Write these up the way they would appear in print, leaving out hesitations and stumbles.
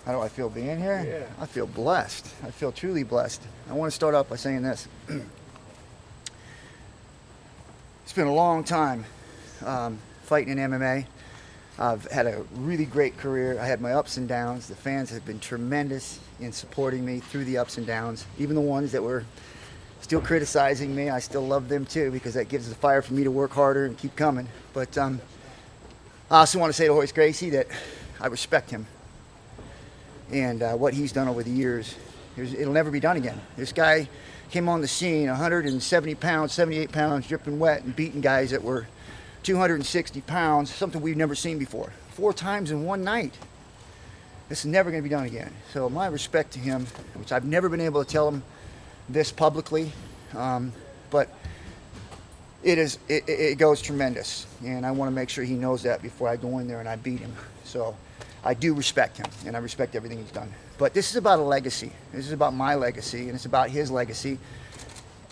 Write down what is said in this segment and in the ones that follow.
How do I feel being here? Yeah. I feel blessed. I feel truly blessed. I want to start off by saying this. It's been a long time fighting in MMA. I've had a really great career. I had my ups and downs. The fans have been tremendous in supporting me through the ups and downs. Even the ones that were still criticizing me, I still love them too, because that gives the fire for me to work harder and keep coming. But I also want to say to Royce Gracie that I respect him. And what he's done over the years, it'll never be done again. This guy came on the scene 170 pounds, 78 pounds, dripping wet, and beating guys that were 260 pounds, something we've never seen before. 4 times in one night. This is never going to be done again. So my respect to him, which I've never been able to tell him this publicly, but it goes tremendous. And I want to make sure he knows that before I go in there and I beat him. So I do respect him, and I respect everything he's done. But this is about a legacy. This is about my legacy, and it's about his legacy.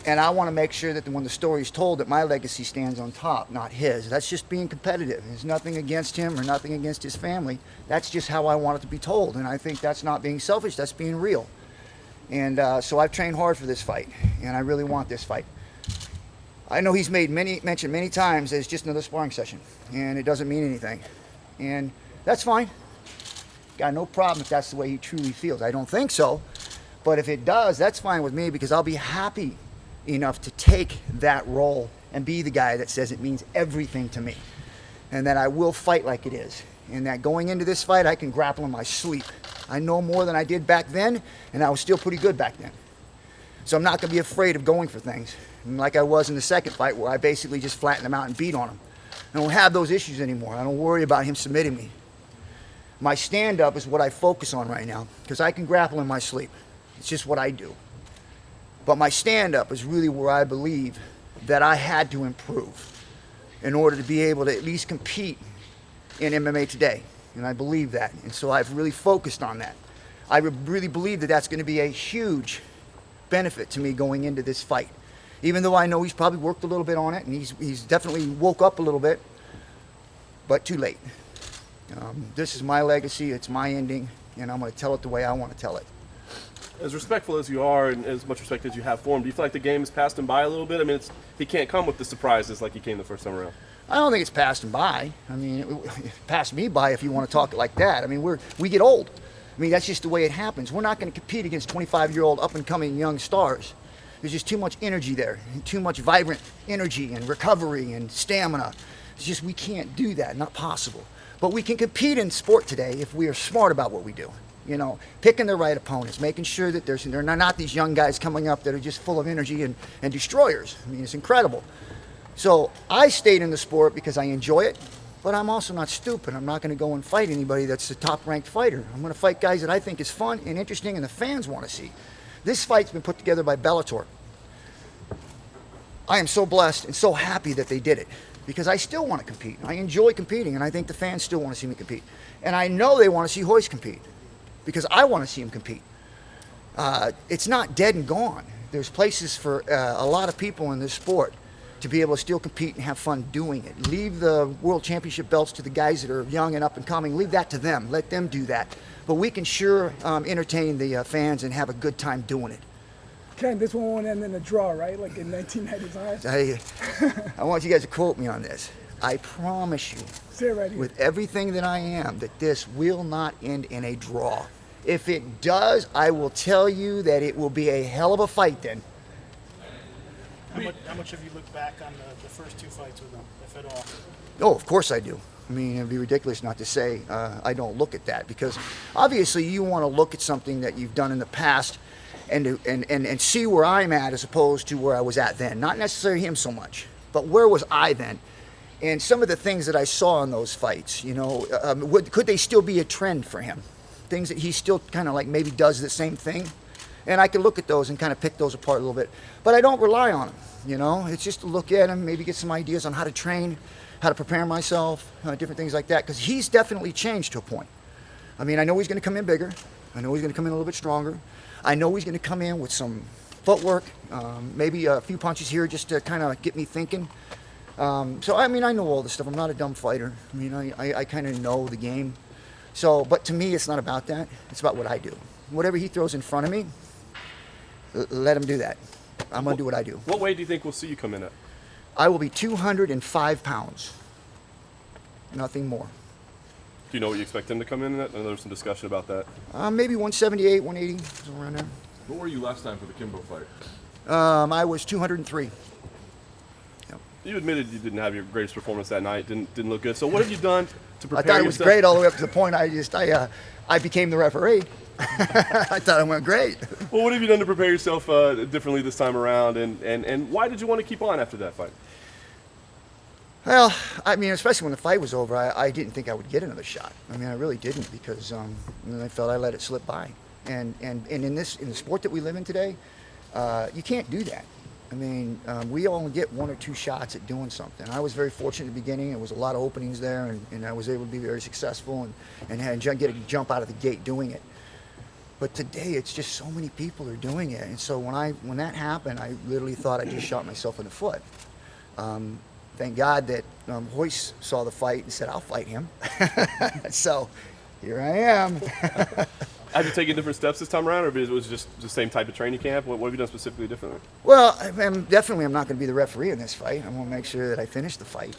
And I want to make sure that when the story is told, that my legacy stands on top, not his. That's just being competitive. There's nothing against him or nothing against his family. That's just how I want it to be told. And I think that's not being selfish. That's being real. And so I've trained hard for this fight, and I really want this fight. I know he's mentioned many times that it's just another sparring session, and it doesn't mean anything. And that's fine. Got no problem if that's the way he truly feels. I don't think so. But if it does, that's fine with me, because I'll be happy enough to take that role and be the guy that says it means everything to me. And that I will fight like it is. And that going into this fight, I can grapple in my sleep. I know more than I did back then, and I was still pretty good back then. So I'm not going to be afraid of going for things. And like I was in the second fight, where I basically just flattened him out and beat on him. I don't have those issues anymore. I don't worry about him submitting me. My stand-up is what I focus on right now, because I can grapple in my sleep. It's just what I do. But my stand-up is really where I believe that I had to improve in order to be able to at least compete in MMA today. And I believe that. And so I've really focused on that. I really believe that that's going to be a huge benefit to me going into this fight. Even though I know he's probably worked a little bit on it, and he's definitely woke up a little bit, but too late. This is my legacy, it's my ending, and I'm going to tell it the way I want to tell it. As respectful as you are, and as much respect as you have for him, do you feel like the game has passed him by a little bit? I mean, he can't come with the surprises like he came the first time around. I don't think it's passed him by. I mean, it passed me by if you want to talk it like that. I mean, we get old. I mean, that's just the way it happens. We're not going to compete against 25-year-old up-and-coming young stars. There's just too much energy there, and too much vibrant energy and recovery and stamina. It's just, we can't do that, not possible. But we can compete in sport today if we are smart about what we do. You know, picking the right opponents, making sure that they're not these young guys coming up that are just full of energy and destroyers. I mean, it's incredible. So I stayed in the sport because I enjoy it, but I'm also not stupid. I'm not going to go and fight anybody that's a top-ranked fighter. I'm going to fight guys that I think is fun and interesting and the fans want to see. This fight's been put together by Bellator. I am so blessed and so happy that they did it, because I still want to compete. I enjoy competing, and I think the fans still want to see me compete. And I know they want to see Royce compete, because I want to see him compete. It's not dead and gone. There's places for a lot of people in this sport to be able to still compete and have fun doing it. Leave the world championship belts to the guys that are young and up and coming. Leave that to them. Let them do that. But we can sure entertain the fans and have a good time doing it. Ken, this one won't end in a draw, right? Like in 1995? I want you guys to quote me on this. I promise you, Say it right here. with everything that I am, that this will not end in a draw. If it does, I will tell you that it will be a hell of a fight then. How much have you looked back on the first 2 fights with him, if at all? Oh, of course I do. I mean, it'd be ridiculous not to say I don't look at that, because obviously you want to look at something that you've done in the past and see where I'm at as opposed to where I was at then. Not necessarily him so much, but where was I then? And some of the things that I saw in those fights, you know, could they still be a trend for him? Things that he still kind of like maybe does the same thing. And I can look at those and kind of pick those apart a little bit. But I don't rely on them, you know. It's just to look at him, maybe get some ideas on how to train, how to prepare myself, different things like that. Because he's definitely changed to a point. I mean, I know he's going to come in bigger. I know he's going to come in a little bit stronger. I know he's going to come in with some footwork, maybe a few punches here just to kind of get me thinking. So, I mean, I know all this stuff. I'm not a dumb fighter. I mean, I kind of know the game. So, but to me, it's not about that. It's about what I do. Whatever he throws in front of me, let him do that. I'm going to do what I do. What weight do you think we'll see you come in at? I will be 205 pounds. Nothing more. Do you know what you expect him to come in at? I know there's some discussion about that. Maybe 178, 180, somewhere around there. What were you last time for the Kimbo fight? I was 203. Yep. You admitted you didn't have your greatest performance that night. Didn't look good. So what have you done to prepare I thought it was yourself? great all the way up to the point I became the referee. I thought it went great. Well, what have you done to prepare yourself differently this time around, and why did you want to keep on after that fight? Well, I mean, especially when the fight was over, I didn't think I would get another shot. I mean, I really didn't, because I felt I let it slip by. And in the sport that we live in today, you can't do that. I mean, we only get 1 or 2 shots at doing something. I was very fortunate at the beginning. There was a lot of openings there, and I was able to be very successful and get a jump out of the gate doing it. But today, it's just so many people are doing it. And so when that happened, I literally thought I just shot myself in the foot. Thank God that Royce saw the fight and said, I'll fight him. So here I am. Have you taken different steps this time around, or was it just the same type of training camp? What have you done specifically differently? Well, I'm not going to be the referee in this fight. I'm going to make sure that I finish the fight.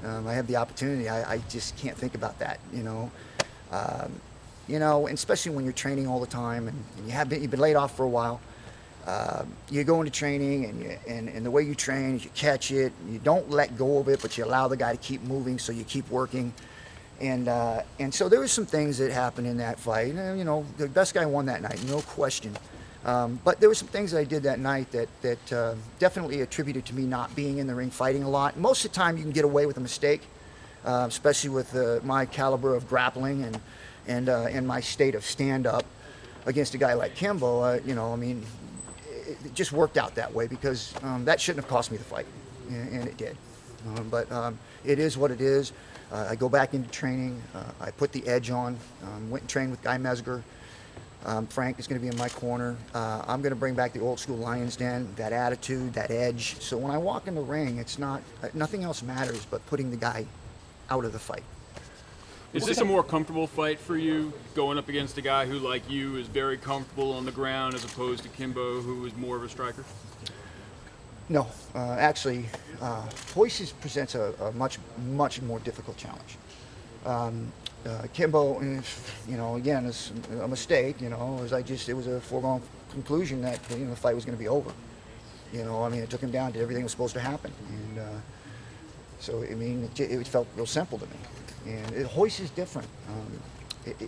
I have the opportunity. I just can't think about that. And especially when you're training all the time and you've been laid off for a while. You go into training and the way you train is you catch it, you don't let go of it, but you allow the guy to keep moving, so you keep working. And so there were some things that happened in that fight. The best guy won that night, no question. But there were some things that I did that night that definitely attributed to me not being in the ring fighting a lot. Most of the time you can get away with a mistake, especially with my caliber of grappling and my state of stand-up against a guy like Kimbo. It just worked out that way, because that shouldn't have cost me the fight, and it did. But it is what it is. I go back into training. I put the edge on. Went and trained with Guy Mesger. Frank is going to be in my corner. I'm going to bring back the old school Lions Den, that attitude, that edge. So when I walk in the ring, it's nothing else matters but putting the guy out of the fight. Is this a more comfortable fight for you, going up against a guy who, like you, is very comfortable on the ground, as opposed to Kimbo, who is more of a striker? No, actually, Royce presents a much more difficult challenge. Kimbo, again, is a mistake. It was a foregone conclusion that the fight was going to be over. It took him down to everything was supposed to happen, and so it felt real simple to me. And Royce is different.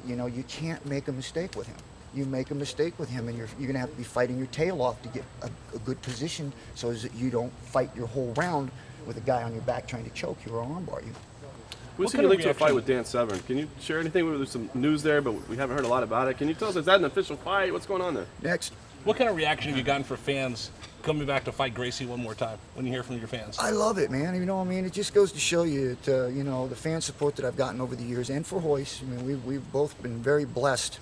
You can't make a mistake with him. You make a mistake with him, and you're going to have to be fighting your tail off to get a good position, so that you don't fight your whole round with a guy on your back trying to choke you or armbar you. We've seen you linked to a fight with Dan Severn. Can you share anything? There's some news there, but we haven't heard a lot about it. Can you tell us, is that an official fight? What's going on there? Next. What kind of reaction have you gotten for fans coming back to fight Gracie one more time when you hear from your fans? I love it, man. It just goes to show you that, the fan support that I've gotten over the years, and for Royce. We've both been very blessed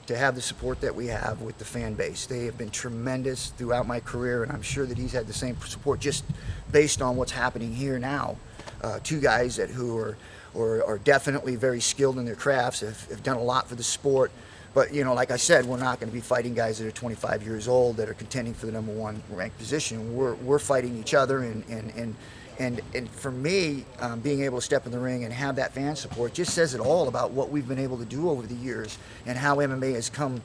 to have the support that we have with the fan base. They have been tremendous throughout my career, and I'm sure that he's had the same support just based on what's happening here now. 2 guys who are definitely very skilled in their crafts, have done a lot for the sport. But, like I said, we're not going to be fighting guys that are 25 years old that are contending for the #1 ranked position. We're fighting each other, and for me, being able to step in the ring and have that fan support just says it all about what we've been able to do over the years, and how MMA has come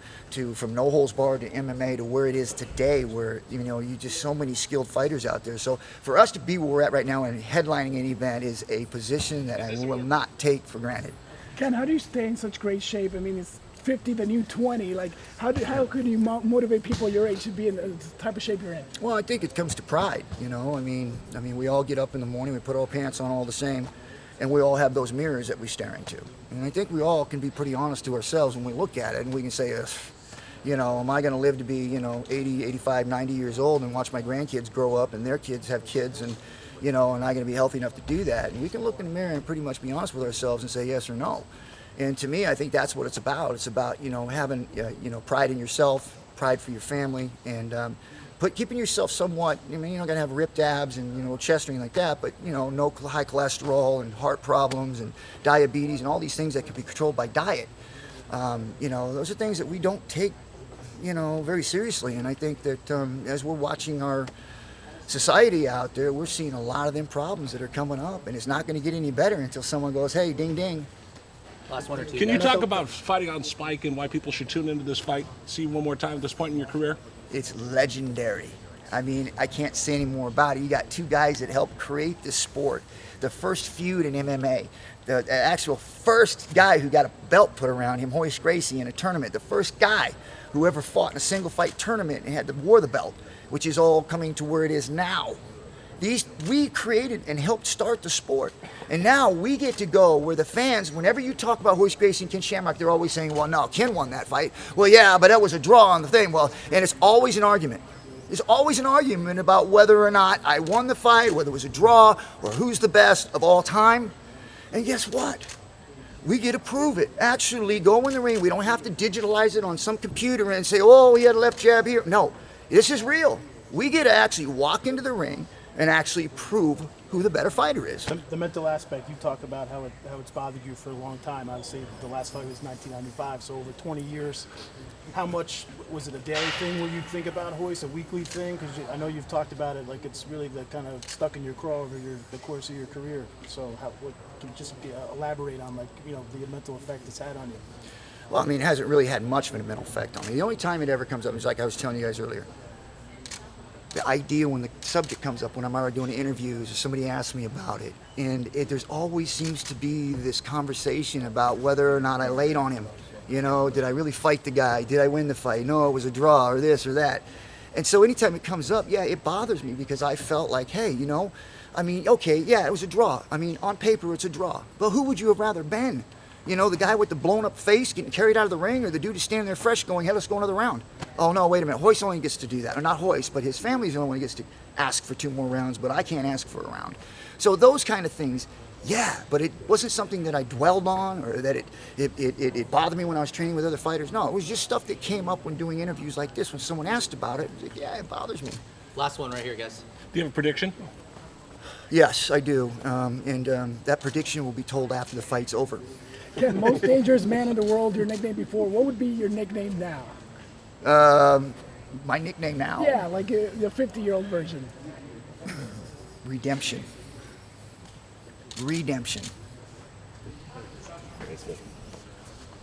from no holds barred to MMA to where it is today, where you just so many skilled fighters out there. So for us to be where we're at right now and headlining an event is a position that I will not take for granted. Ken, how do you stay in such great shape? It's 50, the new 20. Like, how could you motivate people your age to be in the type of shape you're in? Well, I think it comes to pride. We all get up in the morning, we put our pants on all the same, and we all have those mirrors that we stare into. And I think we all can be pretty honest to ourselves when we look at it, and we can say, am I going to live to be, 80, 85, 90 years old and watch my grandkids grow up and their kids have kids, and am I going to be healthy enough to do that? And we can look in the mirror and pretty much be honest with ourselves and say yes or no. And to me, I think that's what it's about. It's about, having, pride in yourself, pride for your family, and But keeping yourself somewhat, I mean, you're not going to have ripped abs and, chest or anything like that, but, no high cholesterol and heart problems and diabetes and all these things that can be controlled by diet. Those are things that we don't take, very seriously. And I think that as we're watching our society out there, we're seeing a lot of them problems that are coming up, and it's not going to get any better until someone goes, hey, ding, ding. Last one or two. Can you guys. talk about fighting on Spike and why people should tune into this fight, see one more time at this point in your career? It's legendary. I mean, I can't say any more about it. You got two guys that helped create this sport. The first feud in MMA, the actual first guy who got a belt put around him, Royce Gracie, in a tournament. The first guy who ever fought in a single fight tournament and wore the belt, which is all coming to where it is now. We created and helped start the sport. And now we get to go where the fans, whenever you talk about Royce Gracie and Ken Shamrock, they're always saying, well, no, Ken won that fight. Well, yeah, but that was a draw on the thing. Well, and it's always an argument. There's always an argument about whether or not I won the fight, whether it was a draw, or who's the best of all time. And guess what? We get to prove it. Actually, go in the ring. We don't have to digitalize it on some computer and say, oh, he had a left jab here. No, this is real. We get to actually walk into the ring and actually prove who the better fighter is. The mental aspect, you talk about how it's bothered you for a long time. Obviously, the last fight was 1995, so over 20 years. How much was it a daily thing where you think about Royce, a weekly thing? Because I know you've talked about it like it's really the kind of stuck in your craw over the course of your career. So can you just elaborate on the mental effect it's had on you? Well, I mean, it hasn't really had much of a mental effect on me. The only time it ever comes up is like I was telling you guys earlier. The idea when the subject comes up when I'm already doing interviews or somebody asks me about it, and there's always seems to be this conversation about whether or not I laid on him. Did I really fight the guy? Did I win the fight? No, it was a draw or this or that. And so anytime it comes up, yeah, it bothers me because I felt like, hey, I mean, okay, yeah, it was a draw. I mean, on paper it's a draw. But who would you have rather been? The guy with the blown up face getting carried out of the ring, or the dude who's standing there fresh going, hey, let's go another round. Oh, no, wait a minute. Royce only gets to do that. Or not Royce, but his family's the only one who gets to ask for 2 more rounds, but I can't ask for a round. So those kind of things, yeah, but it wasn't something that I dwelled on or that it bothered me when I was training with other fighters. No, it was just stuff that came up when doing interviews like this. When someone asked about it, I was like, yeah, it bothers me. Last one right here, guys. Do you have a prediction? Yes, I do. And that prediction will be told after the fight's over. Ken, most dangerous man in the world, your nickname before. What would be your nickname now? My nickname now? Yeah, like the 50-year-old version. Redemption. Redemption.